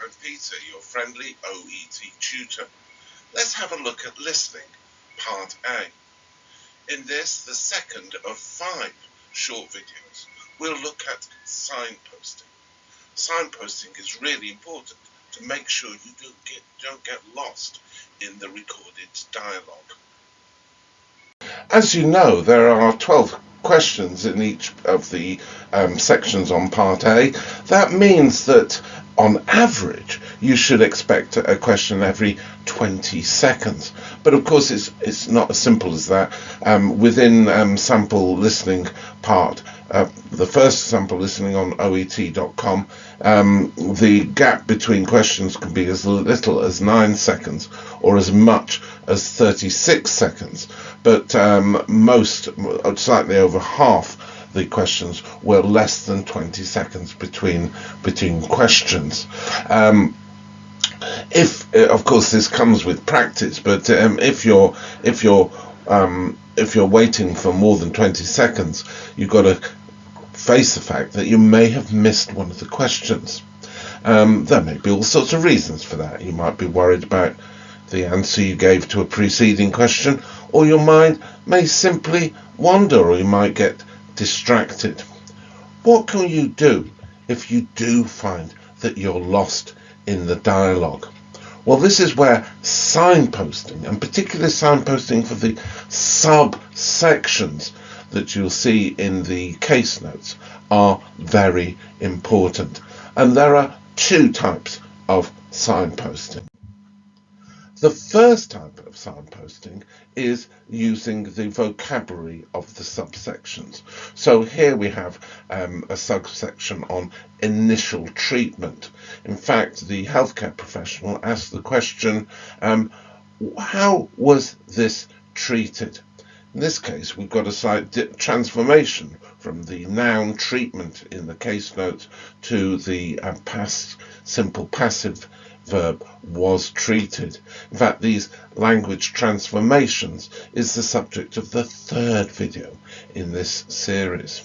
I'm Peter, your friendly OET tutor. Let's have a look at listening, part A. In this, the second of 5 short videos, we'll look at signposting. Signposting is really important to make sure you don't get lost in the recorded dialogue. As you know, there are 12 questions in each of the sections on part A. That means that on average you should expect a question every 20 seconds, but of course it's not as simple as that. Within sample listening part, the first sample listening on OET.com, the gap between questions can be as little as 9 seconds or as much as 36 seconds, but most, slightly over half the questions were less than 20 seconds between questions. If of course this comes with practice, but if you're waiting for more than 20 seconds, you've got to face the fact that you may have missed one of the questions. There may be all sorts of reasons for that. You might be worried about the answer you gave to a preceding question, or your mind may simply wander, or you might get distracted. What can you do if you do find that you're lost in the dialogue? Well, this is where signposting, and particularly signposting for the subsections that you'll see in the case notes, are very important. And there are 2 types of signposting. The first type of signposting is using the vocabulary of the subsections. So here we have a subsection on initial treatment. In fact, the healthcare professional asked the question, how was this treated? In this case, we've got a slight transformation from the noun treatment in the case notes to the past simple passive verb was treated. In fact, these language transformations is the subject of the 3rd video in this series.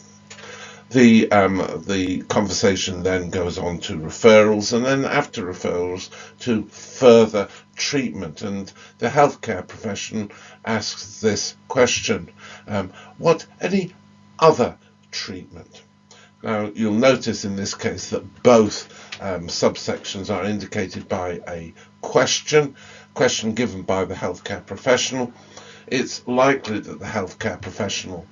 The conversation then goes on to referrals, and then after referrals to further treatment. And the healthcare profession asks this question, what any other treatment? Now, you'll notice in this case that both subsections are indicated by a question given by the healthcare professional. It's likely that the healthcare professional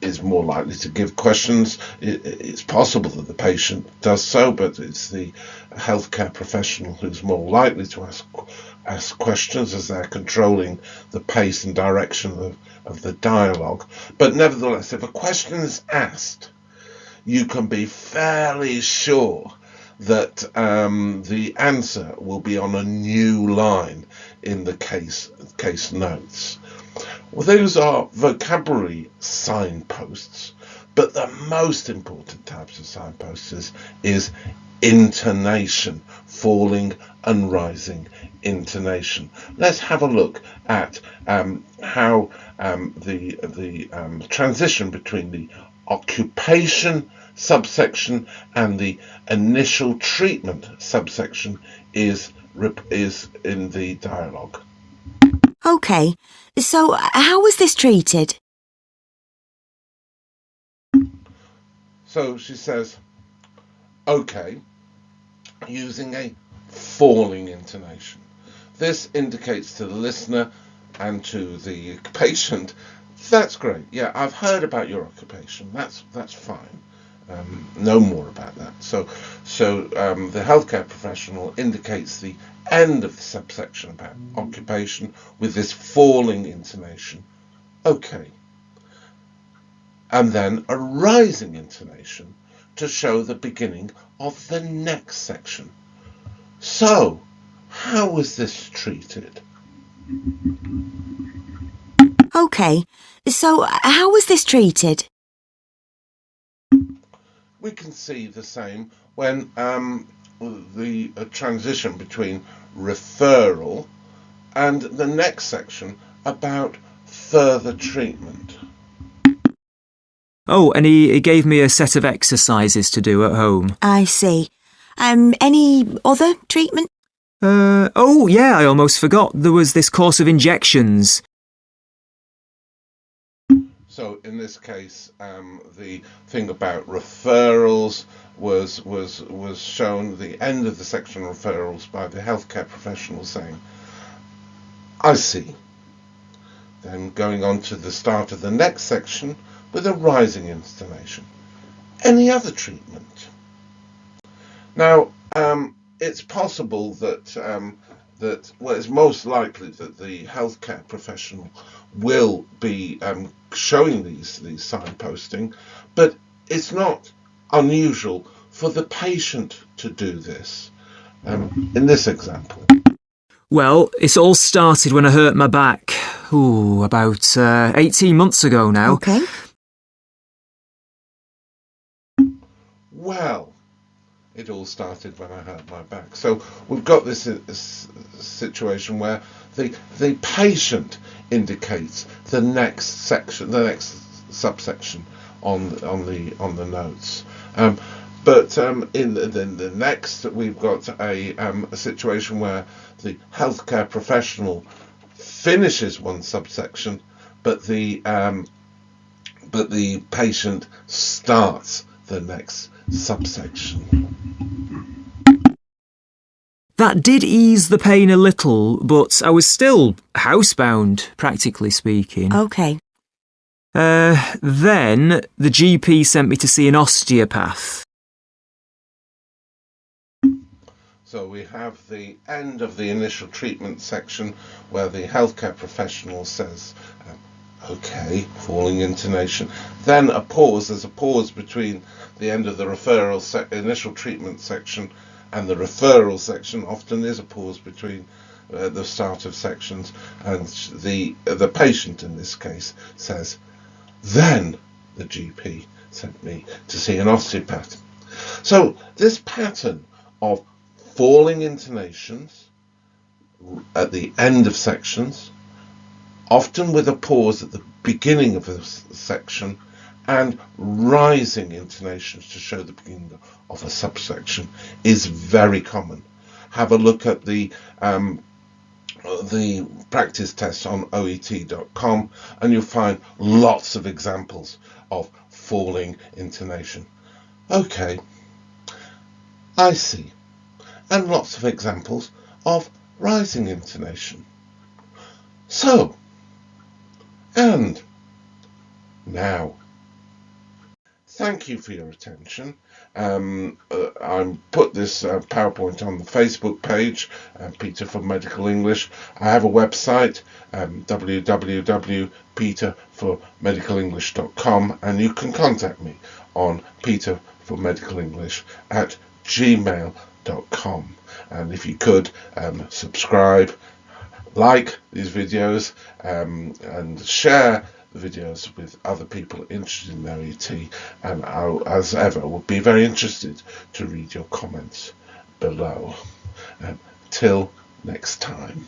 is more likely to give questions. It's possible that the patient does so, but it's the healthcare professional who's more likely to ask questions, as they're controlling the pace and direction of the dialogue. But nevertheless, if a question is asked, you can be fairly sure that the answer will be on a new line in the case notes. Well, those are vocabulary signposts, but the most important types of signposts is intonation, falling and rising intonation. Let's have a look at how the transition between the occupation subsection and the initial treatment subsection is in the dialogue. Okay, so how was this treated? So she says, okay, using a falling intonation. This indicates to the listener and to the patient, that's great. Yeah, I've heard about your occupation. That's fine. No more about that. So the healthcare professional indicates the end of the subsection about occupation with this falling intonation. Okay. And then a rising intonation to show the beginning of the next section. So, how was this treated? Okay, so how was this treated? We can see the same when the transition between referral and the next section about further treatment. Oh, and he gave me a set of exercises to do at home. I see. Any other treatment? Oh yeah, I almost forgot. There was this course of injections. So in this case, the thing about referrals was shown, the end of the section on referrals, by the healthcare professional saying, I see. Then going on to the start of the next section with a rising intonation. Any other treatment? Now, it's possible that it's most likely that the healthcare professional will be showing these signposting, but it's not unusual for the patient to do this. In this example. Well, it all started when I hurt my back. About 18 months ago now. Okay. Well, it all started when I hurt my back. So we've got this situation where the patient indicates the next section, the next subsection on the notes. But in the next, we've got a situation where the healthcare professional finishes one subsection, but the patient starts the next subsection. That did ease the pain a little, but I was still housebound, practically speaking. Okay. Then the GP sent me to see an osteopath. So we have the end of the initial treatment section where the healthcare professional says, okay, falling intonation. Then a pause. There's a pause between the end of the referral initial treatment section and the referral section. Often is a pause between the start of sections, and the patient in this case says, then the GP sent me to see an osteopath. So this pattern of falling intonations at the end of sections, often with a pause at the beginning of a section, and rising intonations to show the beginning of a subsection, is very common. Have a look at the practice test on OET.com and you'll find lots of examples of falling intonation. Okay, I see. And lots of examples of rising intonation. So, and now, thank you for your attention. I put this PowerPoint on the Facebook page, Peter for Medical English. I have a website, www.peterformedicalenglish.com, and you can contact me on peterformedicalenglish@gmail.com. And if you could subscribe, like these videos, and share the videos with other people interested in OET, and I, as ever, would be very interested to read your comments below. Till next time.